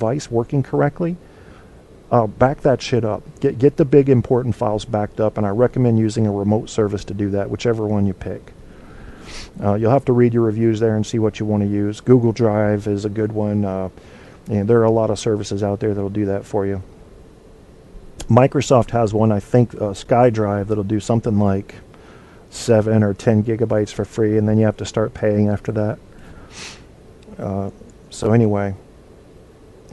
device working correctly, back that shit up. Get the big important files backed up, and I recommend using a remote service to do that, whichever one you pick. You'll have to read your reviews there and see what you want to use. Google Drive is a good one. And there are a lot of services out there that'll do that for you. Microsoft has one, I think, SkyDrive, that'll do something like 7 or 10 gigabytes for free, and then you have to start paying after that. So anyway,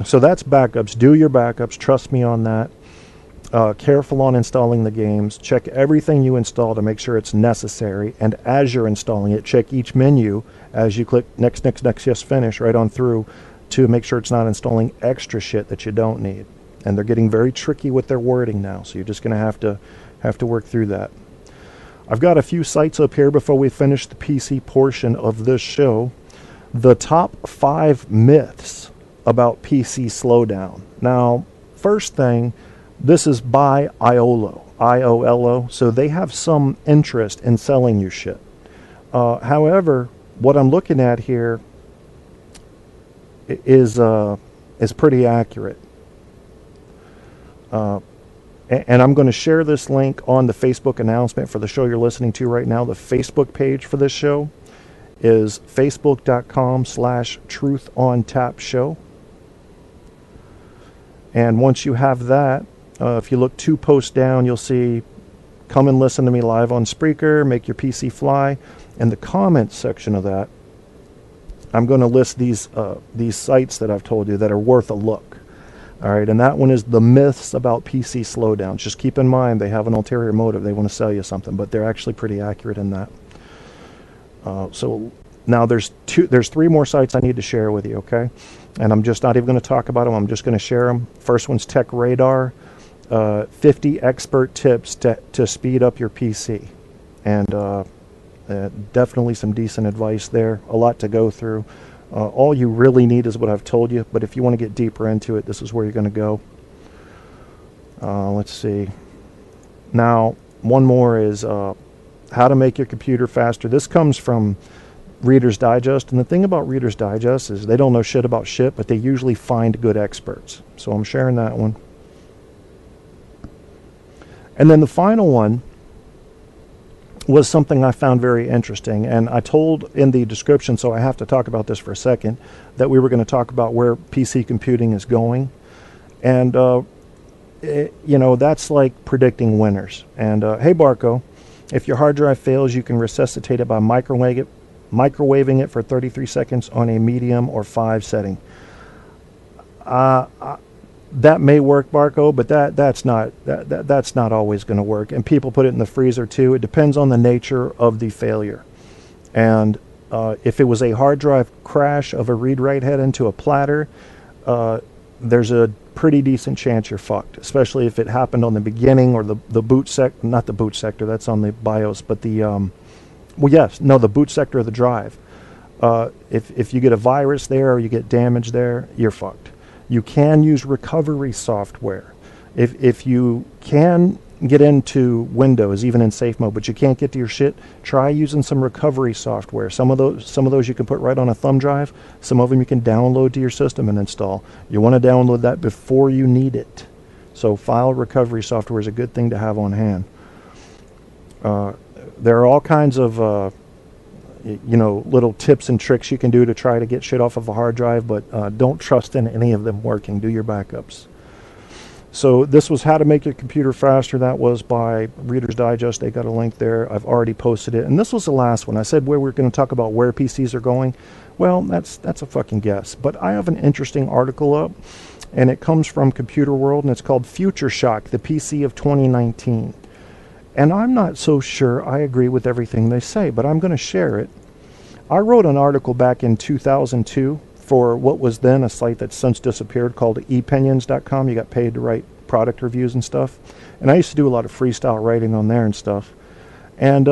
so that's backups. Do your backups. Trust me on that. Careful on installing the games. Check everything you install to make sure it's necessary. And as you're installing it, check each menu as you click next, next, next, yes, finish, right on through, to make sure it's not installing extra shit that you don't need. And they're getting very tricky with their wording now, so you're just going to have to work through that. I've got a few sites up here before we finish the PC portion of this show. The top 5 myths about PC slowdown. Now, first thing, this is by IOLO, I-O-L-O, so they have some interest in selling you shit. However, what I'm looking at here is pretty accurate. And I'm going to share this link on the Facebook announcement for the show you're listening to right now. The Facebook page for this show is facebook.com/truthontapshow. And once you have that, if you look 2 posts down, you'll see, come and listen to me live on Spreaker, make your PC fly. In the comments section of that, I'm going to list these sites that I've told you that are worth a look. All right, and that one is the myths about PC slowdowns. Just keep in mind they have an ulterior motive. They want to sell you something, but they're actually pretty accurate in that. So now there's 3 more sites I need to share with you, okay? And I'm just not even going to talk about them. I'm just going to share them. First one's Tech Radar, 50 expert tips to speed up your PC. And definitely some decent advice there. A lot to go through. All you really need is what I've told you, but if you want to get deeper into it, this is where you're going to go. Let's see. Now, one more is how to make your computer faster. This comes from Reader's Digest, and the thing about Reader's Digest is they don't know shit about shit, but they usually find good experts. So I'm sharing that one. And then the final one was something I found very interesting, and I told in the description, so I have to talk about this for a second, that we were going to talk about where PC computing is going. And you know, that's like predicting winners. And hey Barco, if your hard drive fails, you can resuscitate it by microwaving it for 33 seconds on a medium or 5 setting. That may work, Barco, but that's not always going to work. And people put it in the freezer too. It depends on the nature of the failure. And if it was a hard drive crash of a read-write head into a platter, there's a pretty decent chance you're fucked. Especially if it happened on the beginning or the boot not the boot sector. That's on the BIOS, but the the boot sector of the drive. If you get a virus there or you get damage there, you're fucked. You can use recovery software. If you can get into Windows, even in safe mode, but you can't get to your shit, try using some recovery software. Some of those you can put right on a thumb drive. Some of them you can download to your system and install. You want to download that before you need it. So file recovery software is a good thing to have on hand. There are all kinds of little tips and tricks you can do to try to get shit off of a hard drive, but don't trust in any of them working. Do your backups. So this was how to make your computer faster. That was by Reader's Digest. They got a link there. I've already posted it. And this was the last one. I said where we're going to talk about where PCs are going. Well, that's a fucking guess. But I have an interesting article up, and it comes from Computer World, and it's called Future Shock, the PC of 2019. And I'm not so sure I agree with everything they say, but I'm going to share it. I wrote an article back in 2002 for what was then a site that's since disappeared called epinions.com. You got paid to write product reviews and stuff. And I used to do a lot of freestyle writing on there and stuff. And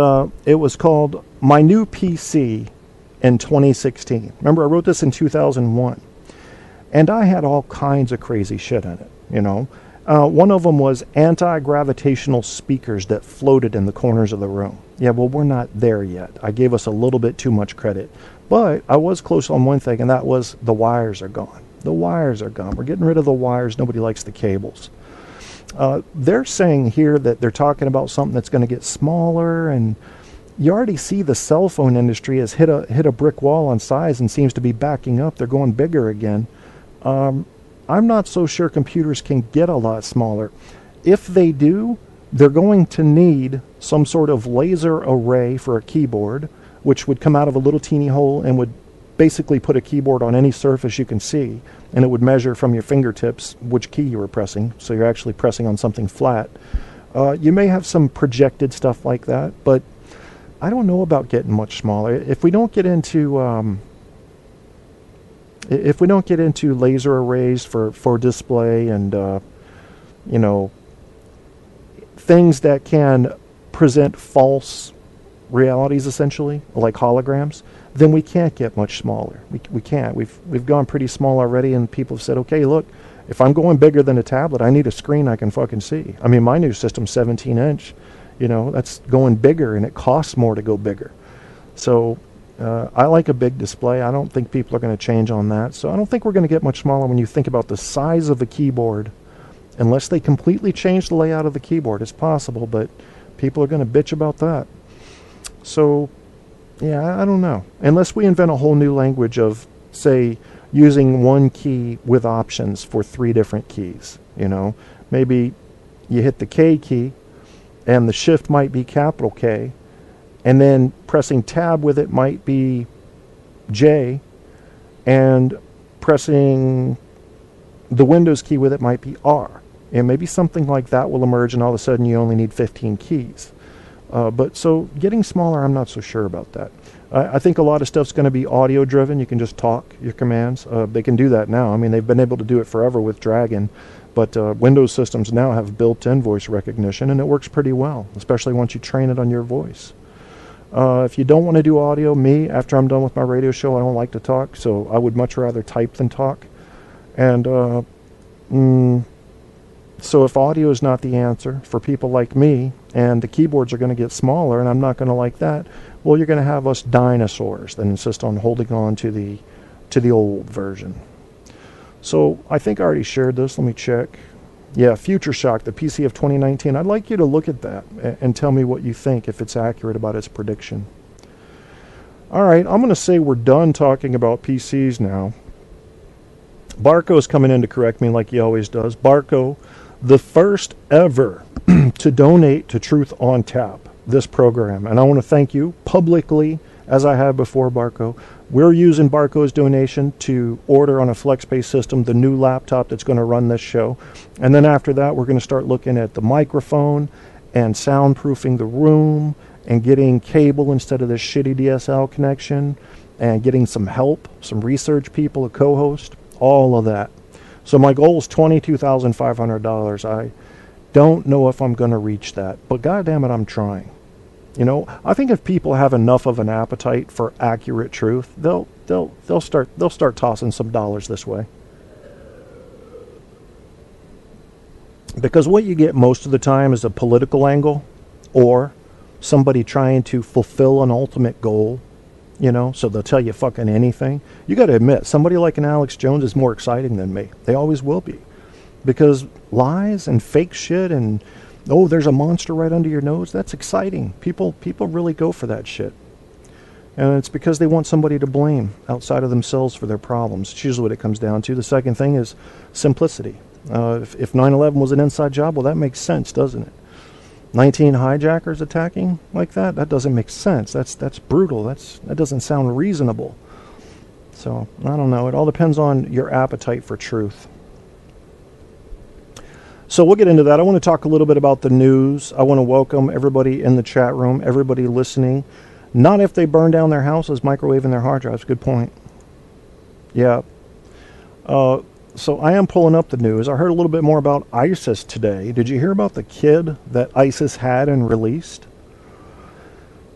it was called My New PC in 2016. Remember, I wrote this in 2001. And I had all kinds of crazy shit in it, you know. One of them was anti-gravitational speakers that floated in the corners of the room. Yeah, well, we're not there yet. I gave us a little bit too much credit. But I was close on one thing, and that was the wires are gone. The wires are gone. We're getting rid of the wires. Nobody likes the cables. They're saying here that they're talking about something that's going to get smaller, and you already see the cell phone industry has hit a brick wall on size and seems to be backing up. They're going bigger again. I'm not so sure computers can get a lot smaller. If they do, they're going to need some sort of laser array for a keyboard, which would come out of a little teeny hole and would basically put a keyboard on any surface you can see, and it would measure from your fingertips which key you were pressing, so you're actually pressing on something flat. You may have some projected stuff like that, but I don't know about getting much smaller. If we don't get into laser arrays for display and you know, things that can present false realities, essentially, like holograms, then we can't get much smaller. We can't. We've gone pretty small already, and people have said, okay, look, if I'm going bigger than a tablet, I need a screen I can fucking see. I mean, my new system's 17-inch. You know, that's going bigger, and it costs more to go bigger. So I like a big display. I don't think people are going to change on that. So I don't think we're going to get much smaller when you think about the size of a keyboard. Unless they completely change the layout of the keyboard, it's possible, but people are going to bitch about that. So, yeah, I don't know. Unless we invent a whole new language of, say, using one key with options for 3 different keys. You know, maybe you hit the K key, and the shift might be capital K, and then pressing tab with it might be J, and pressing the Windows key with it might be R. And maybe something like that will emerge, and all of a sudden you only need 15 keys. But so getting smaller, I'm not so sure about that. I think a lot of stuff's going to be audio driven. You can just talk your commands. They can do that now. I mean, they've been able to do it forever with Dragon, but Windows systems now have built-in voice recognition, and it works pretty well, especially once you train it on your voice. If you don't want to do audio, after I'm done with my radio show, I don't like to talk, so I would much rather type than talk. And so if audio is not the answer for people like me, and the keyboards are going to get smaller, and I'm not going to like that, well, you're going to have us dinosaurs that insist on holding on to the old version. So I think I already shared this. Let me check. Yeah, Future Shock, the PC of 2019. I'd like you to look at that and tell me what you think, if it's accurate about its prediction. All right, I'm going to say we're done talking about PCs now. Barco's coming in to correct me like he always does. Barco, the first ever to donate to Truth on Tap, this program. And I want to thank you publicly, as I have before, Barco. We're using Barco's donation to order on a FlexPay system the new laptop that's going to run this show. And then after that, we're going to start looking at the microphone and soundproofing the room and getting cable instead of this shitty DSL connection and getting some help, some research people, a co-host, all of that. So my goal is $22,500. I don't know if I'm going to reach that, but goddamn it, I'm trying. You know, I think if people have enough of an appetite for accurate truth, they'll start tossing some dollars this way. Because what you get most of the time is a political angle or somebody trying to fulfill an ultimate goal. You know, so they'll tell you fucking anything. You got to admit, somebody like an Alex Jones is more exciting than me. They always will be. Because lies and fake shit and, oh, there's a monster right under your nose, that's exciting. People really go for that shit. And it's because they want somebody to blame outside of themselves for their problems. It's usually what it comes down to. The second thing is simplicity. If 9/11 was an inside job, well, that makes sense, doesn't it? 19 hijackers attacking like that? That doesn't make sense. That's brutal. That doesn't sound reasonable. So, I don't know. It all depends on your appetite for truth. So we'll get into that. I want to talk a little bit about the news. I want to welcome everybody in the chat room, everybody listening. Not if they burn down their houses, microwaving their hard drives. Good point. Yeah. So I am pulling up the news. I heard a little bit more about ISIS today. Did you hear about the kid that ISIS had and released?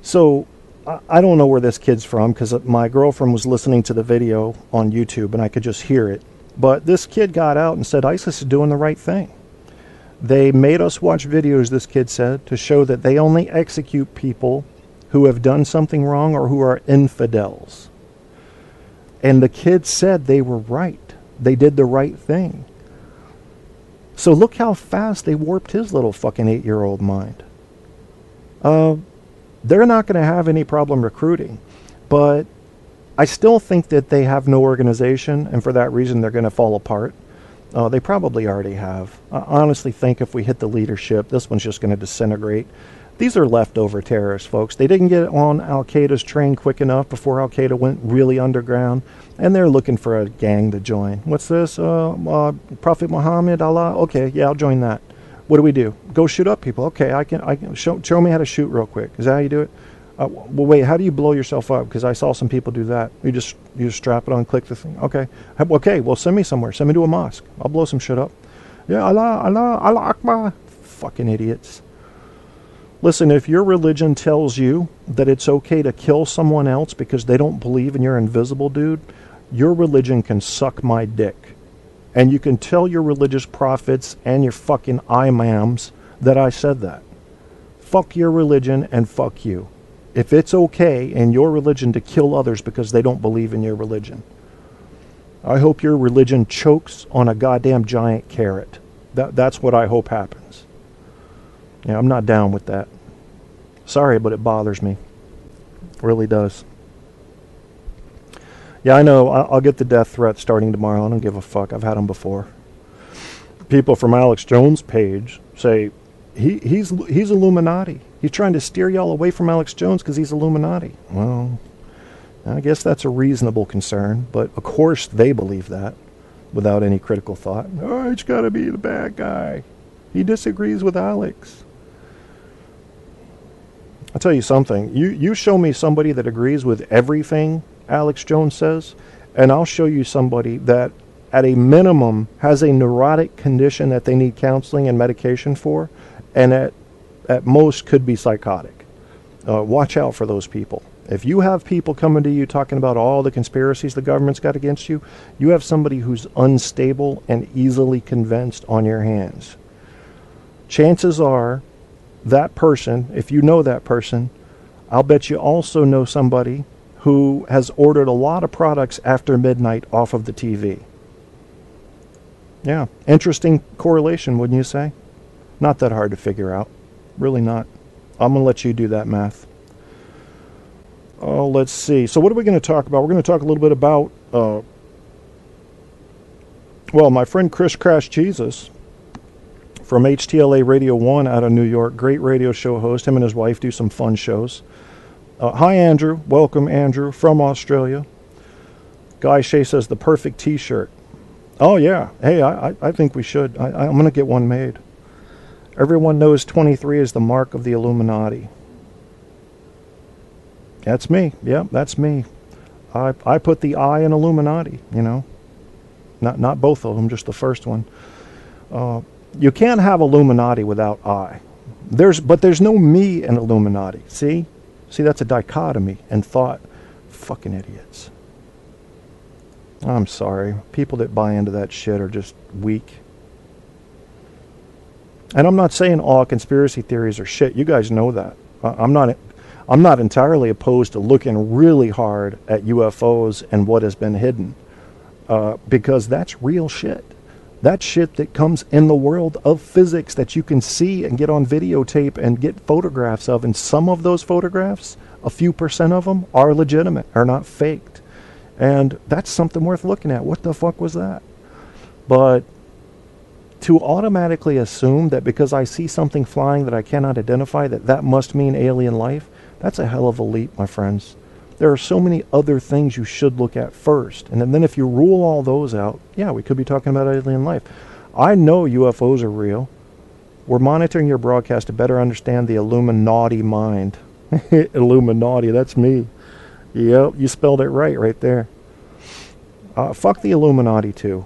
So I don't know where this kid's from because my girlfriend was listening to the video on YouTube and I could just hear it. But this kid got out and said ISIS is doing the right thing. They made us watch videos, this kid said, to show that they only execute people who have done something wrong or who are infidels. And the kid said they were right. they did the right thing. So look how fast they warped his little fucking 8-year-old mind. They're not going to have any problem recruiting, but I still think that they have no organization, and for that reason they're going to fall apart. They probably already have. I honestly think if we hit the leadership, this one's just going to disintegrate. These are leftover terrorists, folks. They didn't get on Al-Qaeda's train quick enough before Al-Qaeda went really underground, and they're looking for a gang to join. What's this? Prophet Muhammad, Allah? Okay, yeah, I'll join that. What do we do? Go shoot up people. Okay, I can show me how to shoot real quick. Is that how you do it? Well, wait, how do you blow yourself up? Because I saw some people do that. You just strap it on, click the thing. Okay. Okay, well, send me somewhere. Send me to a mosque. I'll blow some shit up. Yeah, Allah Akbar. Fucking idiots. Listen, if your religion tells you that it's okay to kill someone else because they don't believe in your invisible dude, your religion can suck my dick. And you can tell your religious prophets and your fucking imams that I said that. Fuck your religion and fuck you. If it's okay in your religion to kill others because they don't believe in your religion, I hope your religion chokes on a goddamn giant carrot. That's what I hope happens. Yeah, I'm not down with that. Sorry, but it bothers me. It really does. Yeah, I know. I'll get the death threat starting tomorrow. I don't give a fuck. I've had them before. People from Alex Jones' page say he's Illuminati. He's trying to steer y'all away from Alex Jones because he's Illuminati. Well, I guess that's a reasonable concern, but of course they believe that without any critical thought. Oh, it's got to be the bad guy. He disagrees with Alex. I'll tell you something. You show me somebody that agrees with everything Alex Jones says, and I'll show you somebody that at a minimum has a neurotic condition that they need counseling and medication for, and at most could be psychotic. Watch out for those people. If you have people coming to you talking about all the conspiracies the government's got against you, you have somebody who's unstable and easily convinced on your hands. Chances are that person, if you know that person, I'll bet you also know somebody who has ordered a lot of products after midnight off of the TV. Yeah, interesting correlation, wouldn't you say? Not that hard to figure out. Really not. I'm going to let you do that math. Oh, let's see. So what are we going to talk about? We're going to talk a little bit about, well, my friend Chris Crash Jesus from HTLA Radio 1 out of New York. Great radio show host. Him and his wife do some fun shows. Hi, Andrew. Welcome, Andrew, from Australia. Guy Shea says the perfect T-shirt. Oh, yeah. Hey, I think we should. I'm going to get one made. Everyone knows 23 is the mark of the Illuminati. That's me. Yeah, that's me. I put the I in Illuminati, you know. Not both of them, just the first one. You can't have Illuminati without I. But there's no me in Illuminati. See, that's a dichotomy in thought. Fucking idiots. I'm sorry. People that buy into that shit are just weak. And I'm not saying all conspiracy theories are shit. You guys know that. I'm not entirely opposed to looking really hard at UFOs and what has been hidden, because that's real shit. That's shit that comes in the world of physics that you can see and get on videotape and get photographs of. And some of those photographs, a few % of them, are legitimate, are not faked. And that's something worth looking at. What the fuck was that? But to automatically assume that because I see something flying that I cannot identify, that must mean alien life, that's a hell of a leap, my friends. There are so many other things you should look at first. And then if you rule all those out, yeah, we could be talking about alien life. I know UFOs are real. We're monitoring your broadcast to better understand the Illuminati mind. Illuminati, that's me. Yep, you spelled it right there. Fuck the Illuminati too.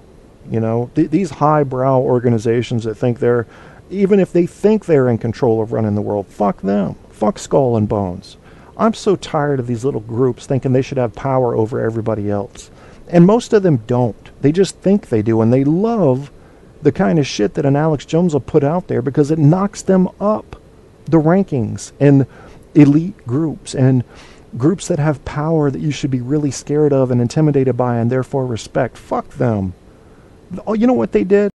You know, these highbrow organizations that think they're, even if they think they're in control of running the world, fuck them. Fuck Skull and Bones. I'm so tired of these little groups thinking they should have power over everybody else. And most of them don't. They just think they do, and they love the kind of shit that an Alex Jones will put out there because it knocks them up the rankings in elite groups and groups that have power that you should be really scared of and intimidated by and therefore respect. Fuck them. Oh, you know what they did?